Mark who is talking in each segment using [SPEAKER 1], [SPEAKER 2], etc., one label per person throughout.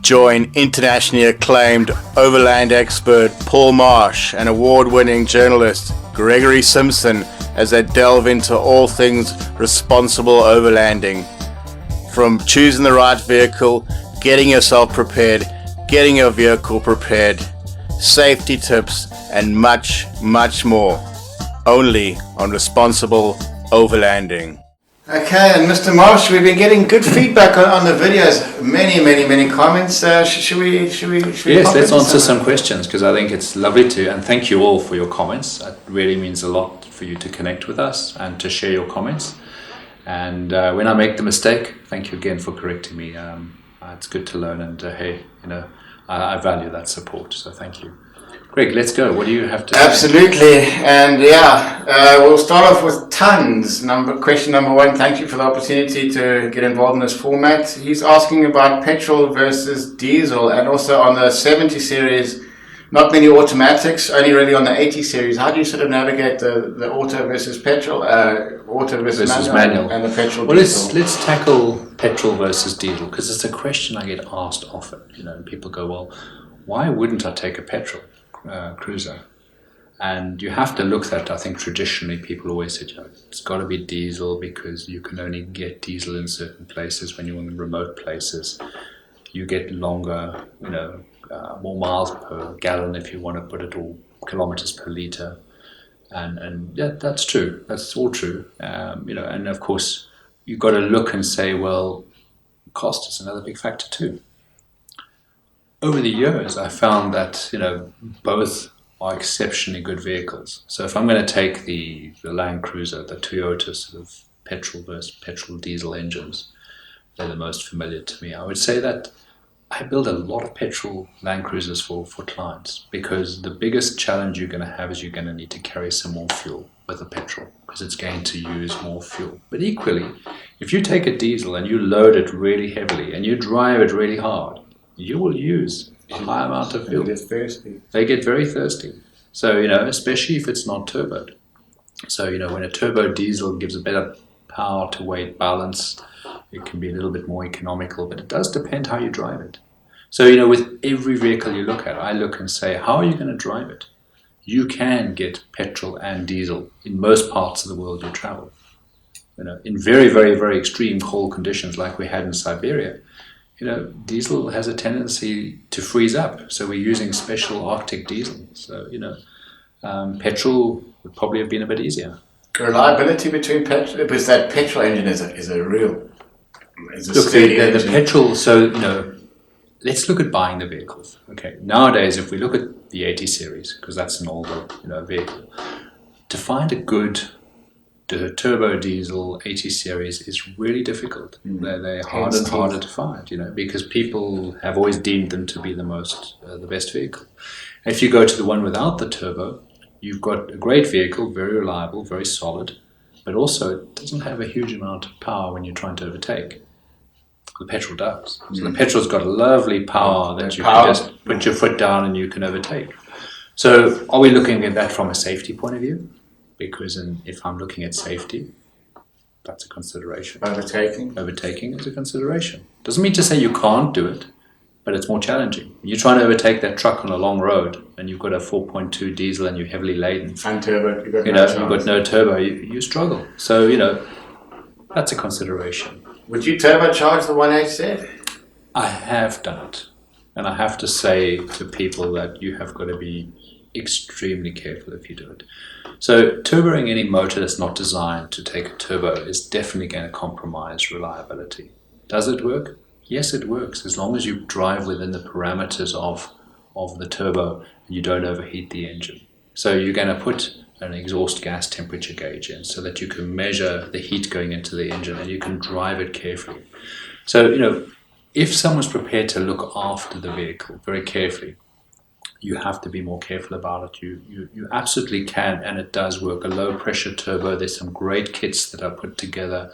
[SPEAKER 1] join internationally acclaimed overland expert Paul Marsh and award-winning journalist Gregory Simpson as they delve into all things responsible overlanding. From choosing the right vehicle, getting yourself prepared, getting your vehicle prepared, safety tips, and much, much more. Only on Responsible Overlanding. Okay, and Mr. Marsh, we've been getting good feedback on the videos. Many comments. Should we
[SPEAKER 2] Yes, let's answer some questions, because I think it's lovely to, and thank you all for your comments. It really means a lot for you to connect with us and to share your comments. And when I make the mistake, thank you again for correcting me. It's good to learn, and hey, I value that support, so thank you. Greg, let's go. What do you have to say?
[SPEAKER 1] Absolutely, and we'll start off with tons. Question number one, thank you for the opportunity to get involved in this format. He's asking about petrol versus diesel, and also on the 70 series, not many automatics, only really on the 80 series. How do you sort of navigate the auto versus petrol, auto versus manual, and the petrol diesel?
[SPEAKER 2] Well, let's tackle petrol versus diesel, because it's a question I get asked often. And people go, well, why wouldn't I take a petrol cruiser? And you have to look at, I think traditionally people always said, it's got to be diesel because you can only get diesel in certain places. When you're in remote places, you get longer, more miles per gallon if you want to put it, or kilometers per litre. And yeah, that's true. That's all true. And of course you've got to look and say, well, cost is another big factor too. Over the years, I found that both are exceptionally good vehicles. So if I'm going to take the Land Cruiser, the Toyota sort of petrol versus petrol diesel engines, they're the most familiar to me. I would say that I build a lot of petrol Land Cruisers for clients, because the biggest challenge you're going to have is you're going to need to carry some more fuel with a petrol, because it's going to use more fuel. But equally, if you take a diesel and you load it really heavily and you drive it really hard, you will use a high amount of fuel. They get very thirsty. So, especially if it's not turboed. So, when a turbo diesel gives a better power to weight balance, it can be a little bit more economical, but it does depend how you drive it. So, with every vehicle you look at, I look and say, how are you going to drive it? You can get petrol and diesel in most parts of the world you travel. In very, very, very extreme cold conditions like we had in Siberia, diesel has a tendency to freeze up. So we're using special Arctic diesel. So, petrol would probably have been a bit easier.
[SPEAKER 1] Reliability between petrol, because that petrol engine is a real...
[SPEAKER 2] Look, the petrol, so, let's look at buying the vehicles. Okay, nowadays, if we look at the 80 series, because that's an older, vehicle, to find a good turbo diesel 80 series is really difficult. They're harder and harder to find, because people have always deemed them to be the best vehicle. And if you go to the one without the turbo, you've got a great vehicle, very reliable, very solid, but also it doesn't have a huge amount of power when you're trying to overtake. The petrol does. So the petrol's got a lovely power that you can just put your foot down and you can overtake. So are we looking at that from a safety point of view? Because if I'm looking at safety, that's a consideration. Overtaking is a consideration. Doesn't mean to say you can't do it, but it's more challenging. You're trying to overtake that truck on a long road, and you've got a 4.2 diesel and you're heavily laden.
[SPEAKER 1] And turbo, you've
[SPEAKER 2] got no turbo, you struggle. So, that's a consideration.
[SPEAKER 1] Would you turbocharge the 1HZ?
[SPEAKER 2] I have done it. And I have to say to people that you have got to be extremely careful if you do it. So turboing any motor that's not designed to take a turbo is definitely going to compromise reliability. Does it work? Yes, it works, as long as you drive within the parameters of the turbo and you don't overheat the engine. So you're going to put an exhaust gas temperature gauge in so that you can measure the heat going into the engine and you can drive it carefully. So, if someone's prepared to look after the vehicle very carefully, you have to be more careful about it. You absolutely can, and it does work. A low pressure turbo, there's some great kits that are put together.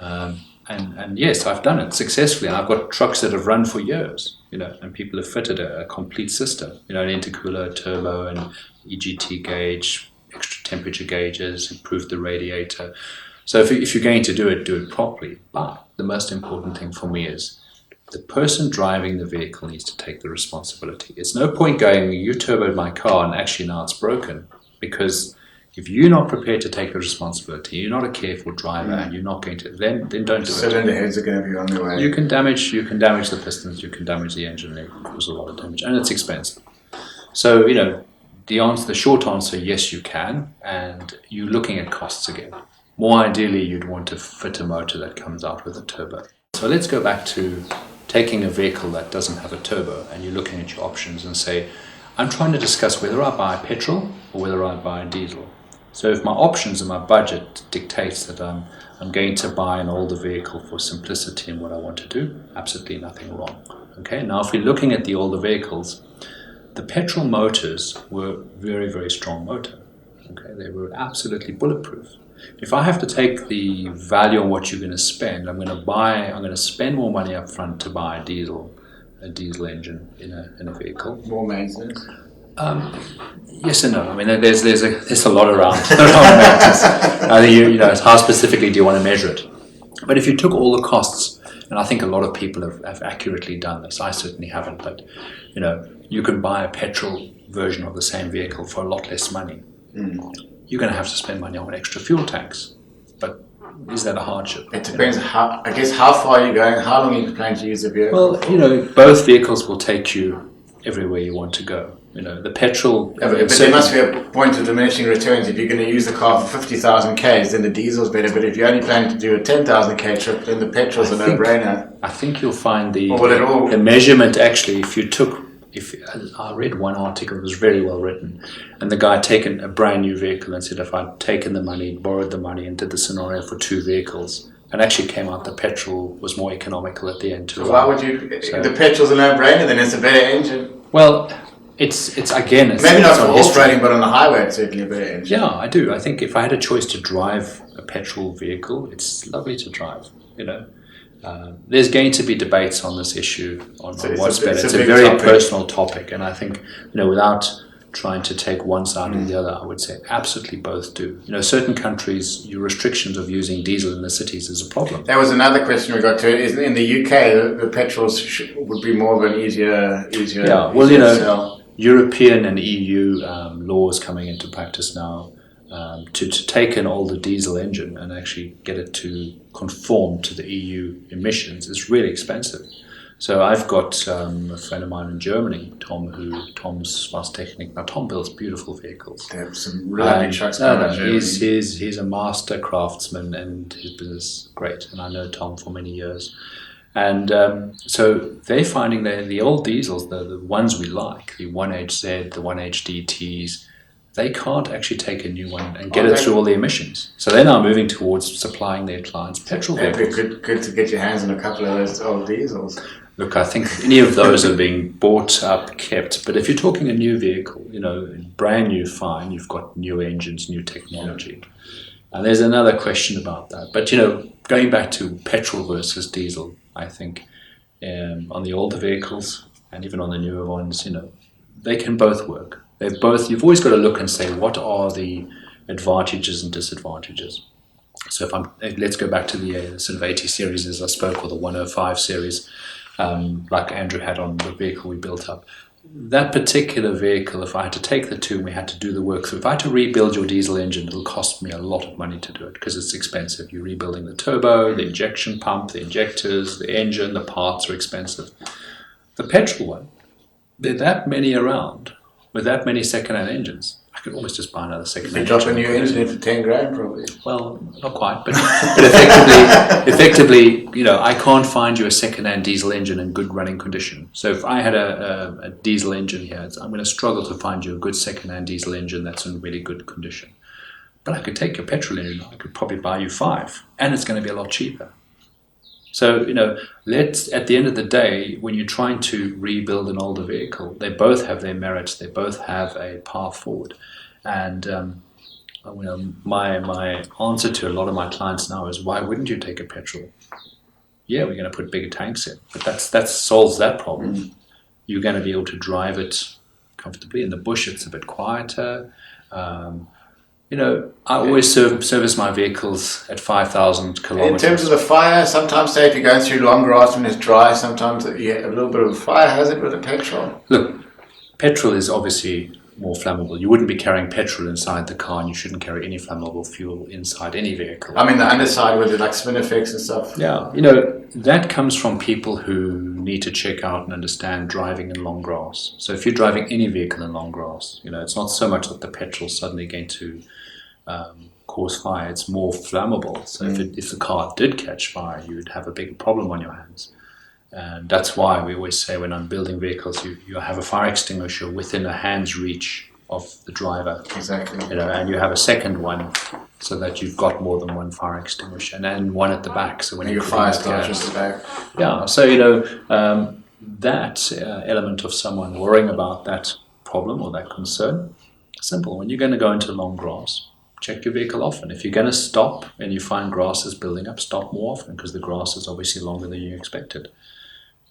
[SPEAKER 2] And yes, I've done it successfully. I've got trucks that have run for years, and people have fitted a complete system, an intercooler, turbo, and EGT gauge, extra temperature gauges, improved the radiator. So if you're going to do it properly. But the most important thing for me is the person driving the vehicle needs to take the responsibility. It's no point going, you turboed my car and actually now it's broken, because if you're not prepared to take the responsibility, you're not a careful driver, and you're not going to, then don't do it.
[SPEAKER 1] Cylinder heads are going to be on their way.
[SPEAKER 2] You can damage the pistons, you can damage the engine, it causes a lot of damage, and it's expensive. So, the short answer, yes, you can, and you're looking at costs again. More ideally, you'd want to fit a motor that comes out with a turbo. So let's go back to taking a vehicle that doesn't have a turbo, and you're looking at your options and say, I'm trying to discuss whether I buy a petrol or whether I buy a diesel. So if my options and my budget dictates that I'm going to buy an older vehicle for simplicity and what I want to do, absolutely nothing wrong. Okay, now if we're looking at the older vehicles, the petrol motors were very, very strong motor. Okay, they were absolutely bulletproof. If I have to take the value on what you're going to spend, I'm going to spend more money up front to buy a diesel engine in a vehicle.
[SPEAKER 1] More maintenance.
[SPEAKER 2] Yes and no. I mean, there's a lot around maintenance. I think it's how specifically do you want to measure it. But if you took all the costs, and I think a lot of people have accurately done this. I certainly haven't, but you can buy a petrol version of the same vehicle for a lot less money. You're going to have to spend money on extra fuel tanks, but is that a hardship?
[SPEAKER 1] It depends how far you're going, how long you plan to use the vehicle.
[SPEAKER 2] Well, both vehicles will take you everywhere you want to go. The petrol...
[SPEAKER 1] Yeah, but there must be a point of diminishing returns. If you're going to use the car for 50,000 Ks, then the diesel's better. But if you're only planning to do a 10,000 K trip, then the petrol's a no-brainer.
[SPEAKER 2] I think you'll find the measurement, actually, I read one article, it was very well written, and the guy had taken a brand new vehicle and said, if I'd taken the money, borrowed the money, and did the scenario for 2 vehicles, and actually came out the petrol was more economical at the end too.
[SPEAKER 1] So why would you? The petrol's a no-brainer, then it's a better engine.
[SPEAKER 2] Well, it's
[SPEAKER 1] maybe not for off-roading, but on the highway it's certainly a better engine.
[SPEAKER 2] Yeah, I do. I think if I had a choice to drive a petrol vehicle, it's lovely to drive. There's going to be debates on this issue on what's better. It's a very personal topic, and I think without trying to take one side or the other, I would say absolutely both do. Certain countries, your restrictions of using diesel in the cities is a problem.
[SPEAKER 1] That was another question we got to. Is in the UK the petrols would be more of an easier.
[SPEAKER 2] Yeah, well,
[SPEAKER 1] sell.
[SPEAKER 2] European and EU laws coming into practice now. To take an older diesel engine and actually get it to conform to the EU emissions is really expensive. So I've got a friend of mine in Germany, Tom's Technik. Now Tom builds beautiful vehicles.
[SPEAKER 1] They have some really trucks.
[SPEAKER 2] He's a master craftsman and his business is great. And I know Tom for many years. And so they're finding that the old diesels, the ones we like, the 1HZ, the 1HDTs, they can't actually take a new one and get it through all the emissions. So they're now moving towards supplying their clients petrol vehicles.
[SPEAKER 1] It'd be good to get your hands on a couple of those old diesels.
[SPEAKER 2] Look, I think any of those are being bought up, kept. But if you're talking a new vehicle, brand new, fine, you've got new engines, new technology. And there's another question about that. But, going back to petrol versus diesel, I think on the older vehicles and even on the newer ones, they can both work. You've always got to look and say, what are the advantages and disadvantages? So let's go back to the sort of 80 series as I spoke, or the 105 series, like Andrew had on the vehicle we built up. That particular vehicle, if I had to take the two and we had to do the work, so if I had to rebuild your diesel engine, it'll cost me a lot of money to do it because it's expensive. You're rebuilding the turbo, the injection pump, the injectors, the engine, the parts are expensive. The petrol one, there are that many around. With that many second-hand engines, I could almost just buy another second-hand engine.
[SPEAKER 1] You drop a new engine in for 10 grand, probably.
[SPEAKER 2] Well, not quite, but effectively, I can't find you a second-hand diesel engine in good running condition. So if I had a diesel engine here, I'm going to struggle to find you a good second-hand diesel engine that's in really good condition. But I could take your petrol engine, I could probably buy you 5, and it's going to be a lot cheaper. So, at the end of the day, when you're trying to rebuild an older vehicle, they both have their merits, they both have a path forward. And, my answer to a lot of my clients now is, why wouldn't you take a petrol? Yeah, we're going to put bigger tanks in, but that solves that problem. You're going to be able to drive it comfortably. In the bush, it's a bit quieter. I always service my vehicles at 5,000 kilometers.
[SPEAKER 1] In terms of the fire, sometimes say if you're going through long grass when it's dry, sometimes you get a little bit of a fire hazard with a petrol.
[SPEAKER 2] Look, petrol is obviously more flammable. You wouldn't be carrying petrol inside the car, and you shouldn't carry any flammable fuel inside any vehicle.
[SPEAKER 1] I mean, the underside with it, like spin effects and stuff.
[SPEAKER 2] Yeah, that comes from people who need to check out and understand driving in long grass. So if you're driving any vehicle in long grass, it's not so much that the petrol's suddenly going to cause fire, it's more flammable. So if the car did catch fire, you would have a bigger problem on your hands. And that's why we always say when I'm building vehicles, you have a fire extinguisher within a hand's reach of the driver.
[SPEAKER 1] Exactly.
[SPEAKER 2] And you have a second one so that you've got more than one fire extinguisher, and then one at the back. So when
[SPEAKER 1] your fire starts at the back.
[SPEAKER 2] Yeah. So that element of someone worrying about that problem or that concern, simple. When you're going to go into long grass, check your vehicle often. If you're going to stop and you find grass is building up, stop more often, because the grass is obviously longer than you expected.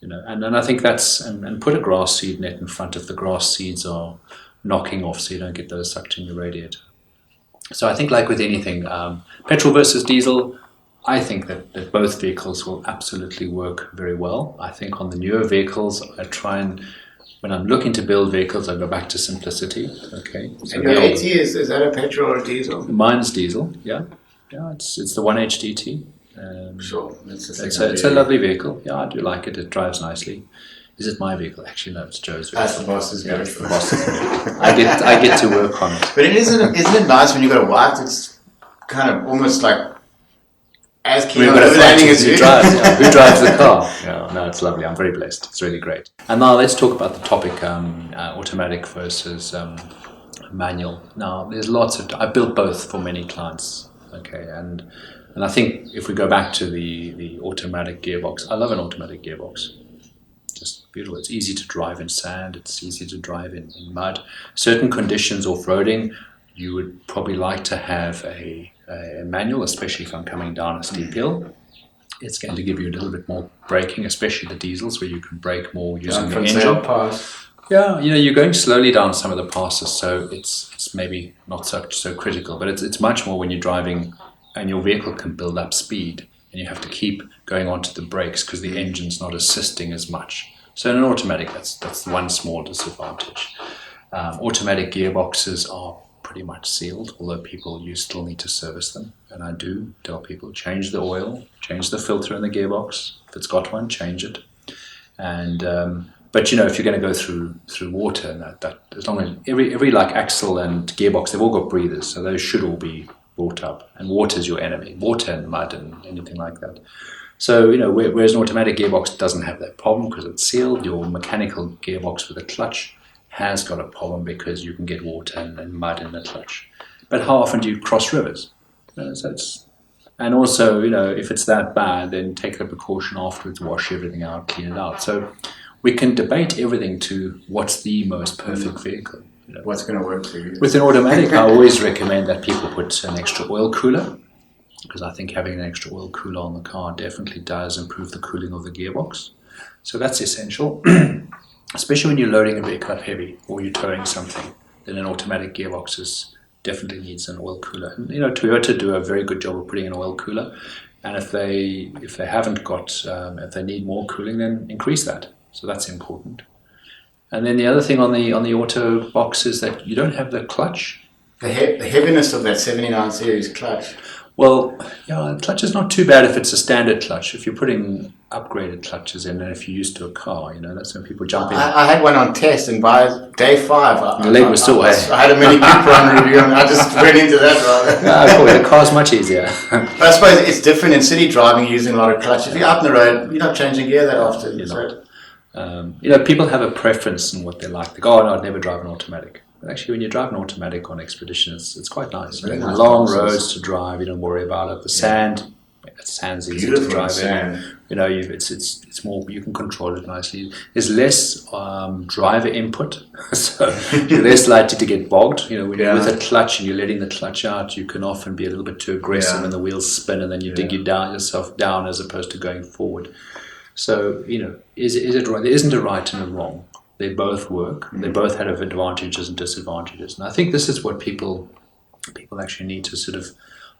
[SPEAKER 2] And I think that's, and put a grass seed net in front if the grass seeds are knocking off so you don't get those sucked in your radiator. So I think like with anything, petrol versus diesel, I think that both vehicles will absolutely work very well. I think on the newer vehicles, I try and, when I'm looking to build vehicles, I go back to simplicity. Okay.
[SPEAKER 1] So your AT, is that a petrol or a diesel?
[SPEAKER 2] Mine's diesel, yeah. Yeah, it's the 1HDT.
[SPEAKER 1] Sure.
[SPEAKER 2] It's a lovely vehicle. Yeah, I do like it. It drives nicely. Is it my vehicle? Actually, no, it's Joe's vehicle.
[SPEAKER 1] That's the boss's vehicle.
[SPEAKER 2] It's the boss's vehicle. I get to work on it.
[SPEAKER 1] But isn't it nice when you've got a wife that's kind of almost like as keen on overlanding as you?
[SPEAKER 2] Who drives the car? Yeah, no, it's lovely. I'm very blessed. It's really great. And now let's talk about the topic, automatic versus manual. Now, there's lots of... I built both for many clients. Okay, and I think if we go back to the automatic gearbox, I love an automatic gearbox. Just beautiful. It's easy to drive in sand. It's easy to drive in mud. Certain conditions off-roading, you would probably like to have a manual, especially if I'm coming down a steep hill. It's going to give you a little bit more braking, especially the diesels, where you can brake more using the engine. Yeah, you're going slowly down some of the passes, so it's maybe not so critical, but it's much more when you're driving and your vehicle can build up speed and you have to keep going onto the brakes because the engine's not assisting as much. So in an automatic, that's one small disadvantage. Automatic gearboxes are pretty much sealed, although you still need to service them. And I do tell people, change the oil, change the filter in the gearbox. If it's got one, change it. And but if you're going to go through water, and that as long as every like axle and gearbox, they've all got breathers, so those should all be brought up. And water is your enemy, water and mud and anything like that. So whereas an automatic gearbox doesn't have that problem because it's sealed, your mechanical gearbox with a clutch has got a problem because you can get water and mud in the clutch. But how often do you cross rivers? And also, if it's that bad, then take the precaution afterwards, wash everything out, clean it out. So we can debate everything to what's the most perfect vehicle.
[SPEAKER 1] What's going to work for you?
[SPEAKER 2] With an automatic, I always recommend that people put an extra oil cooler, because I think having an extra oil cooler on the car definitely does improve the cooling of the gearbox. So that's essential, especially when you're loading a vehicle up heavy or you're towing something. Then an automatic gearbox definitely needs an oil cooler. And, Toyota do a very good job of putting an oil cooler. And if they haven't got, if they need more cooling, then increase that. So that's important. And then the other thing on the auto box is that you don't have the clutch.
[SPEAKER 1] The heaviness of that 79 series clutch.
[SPEAKER 2] Well, the clutch is not too bad if it's a standard clutch. If you're putting upgraded clutches in, and if you're used to a car, that's when people jump in.
[SPEAKER 1] I had one on test, and by day 5,
[SPEAKER 2] the leg was still wet.
[SPEAKER 1] I had a Mini Cooper on review, and I just went into that rather.
[SPEAKER 2] The car's much easier.
[SPEAKER 1] But I suppose it's different in city driving, using a lot of clutch. If you're up on the road, you're not changing gear that often.
[SPEAKER 2] You're not. People have a preference in what they like. They go, "Oh no, I'd never drive an automatic." But actually, when you drive an automatic on expedition, it's quite nice.
[SPEAKER 1] Nice
[SPEAKER 2] long roads to drive, you don't worry about it. The sand's easy to drive in. It's more, you can control it nicely. There's less driver input, so you're less likely to get bogged. When you're with a clutch and you're letting the clutch out, you can often be a little bit too aggressive, and the wheels spin, and then you dig yourself down as opposed to going forward. So, is it right? There isn't a right and a wrong. They both work. They both have advantages and disadvantages. And I think this is what people people actually need to sort of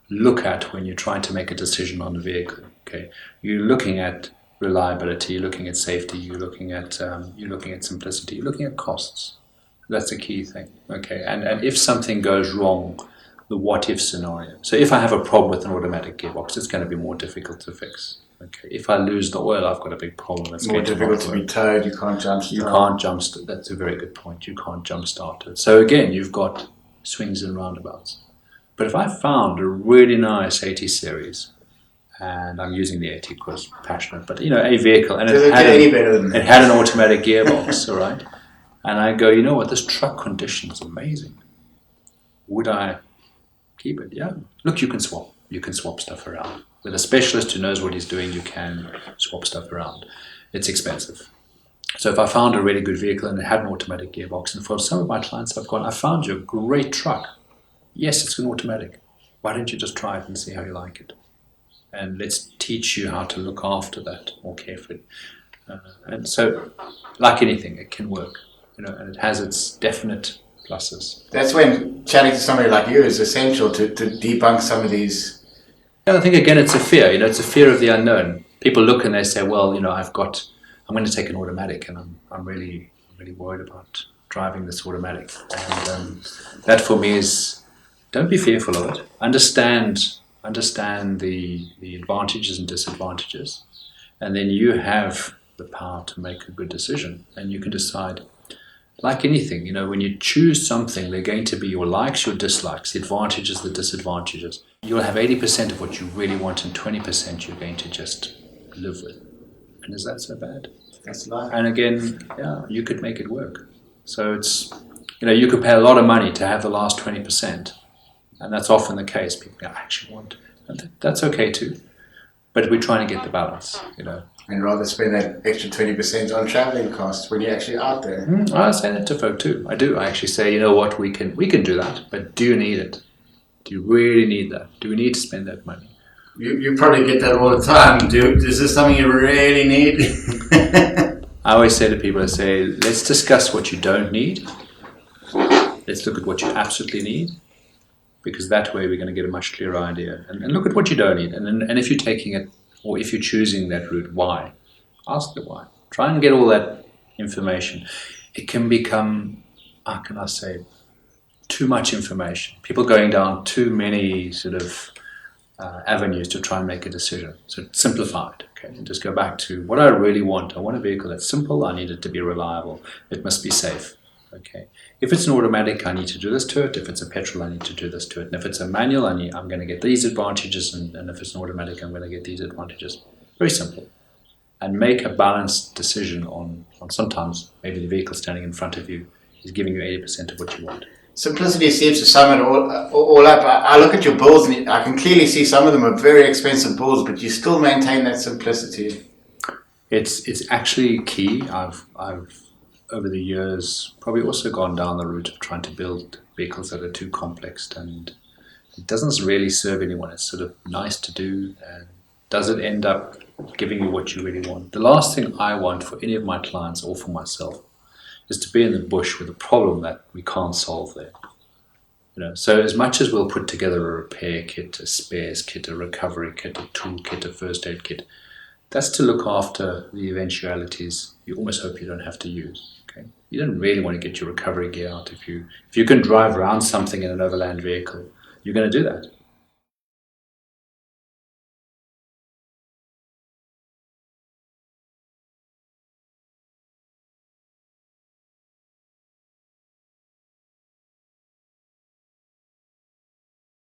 [SPEAKER 2] look at when you're trying to make a decision on a vehicle. Okay, you're looking at reliability, you're looking at safety, you're looking at simplicity, you're looking at costs. That's a key thing. Okay, and if something goes wrong, the what if scenario. So if I have a problem with an automatic gearbox, it's going to be more difficult to fix. Okay, if I lose the oil, I've got a big problem. It's
[SPEAKER 1] more difficult to be towed. You can't jump start.
[SPEAKER 2] You can't jump start. That's a very good point. You can't jump start it. So again, you've got swings and roundabouts. But if I found a really nice 80 series, and I'm using the 80 because I'm passionate, but a vehicle, and it had an automatic gearbox, all right, and I go, you know what, this truck condition is amazing. Would I keep it? Yeah. Look, you can swap. You can swap stuff around. With a specialist who knows what he's doing, you can swap stuff around. It's expensive. So if I found a really good vehicle and it had an automatic gearbox, and for some of my clients I've gone, I found you a great truck. Yes, it's an automatic. Why don't you just try it and see how you like it? And let's teach you how to look after that more carefully. And so, like anything, it can work, and it has its definite pluses.
[SPEAKER 1] That's when chatting to somebody like you is essential to debunk some of these.
[SPEAKER 2] Yeah, I think again it's a fear. It's a fear of the unknown. People look and they say, well, I'm going to take an automatic, and I'm really worried about driving this automatic. And that for me is, don't be fearful of it. Understand the advantages and disadvantages, and then you have the power to make a good decision, and you can decide. Like anything, when you choose something, they're going to be your likes, your dislikes, the advantages, the disadvantages. You'll have 80% of what you really want and 20% you're going to just live with. And is that so bad?
[SPEAKER 1] That's life.
[SPEAKER 2] And again, you could make it work. So it's, you could pay a lot of money to have the last 20%. And that's often the case. People go, I actually want, and that's okay too. But we're trying to get the balance,
[SPEAKER 1] And rather spend that extra 20% on travelling costs when you're actually out there.
[SPEAKER 2] I say that to folk too. I do. I actually say, you know what, we can do that, but do you need it? Do you really need that? Do we need to spend that money?
[SPEAKER 1] You probably get that all the time. Is this something you really need?
[SPEAKER 2] I always say to people, let's discuss what you don't need. Let's look at what you absolutely need, because that way we're going to get a much clearer idea. And look at what you don't need. And if you're taking it, or if you're choosing that route, why? Ask the why. Try and get all that information. It can become, how can I say, too much information. People going down too many sort of avenues to try and make a decision. So simplify it, okay? And just go back to what I really want. I want a vehicle that's simple. I need it to be reliable. It must be safe, okay? If it's an automatic, I need to do this to it. If it's a petrol, I need to do this to it. And if it's a manual, I'm going to get these advantages. And if it's an automatic, I'm going to get these advantages. Very simple. And make a balanced decision on sometimes maybe the vehicle standing in front of you is giving you 80% of what you want.
[SPEAKER 1] Simplicity seems to sum it all up. I look at your bulls and I can clearly see some of them are very expensive bulls, but you still maintain that simplicity.
[SPEAKER 2] It's actually key. I've over the years probably also gone down the route of trying to build vehicles that are too complex, and it doesn't really serve anyone. It's sort of nice to do, and does it end up giving you what you really want? The last thing I want for any of my clients or for myself is to be in the bush with a problem that we can't solve there. So as much as we'll put together a repair kit, a spares kit, a recovery kit, a tool kit, a first aid kit, that's to look after the eventualities you almost hope you don't have to use. Okay? You don't really want to get your recovery gear out. If you can drive around something in an overland vehicle, you're going to do that.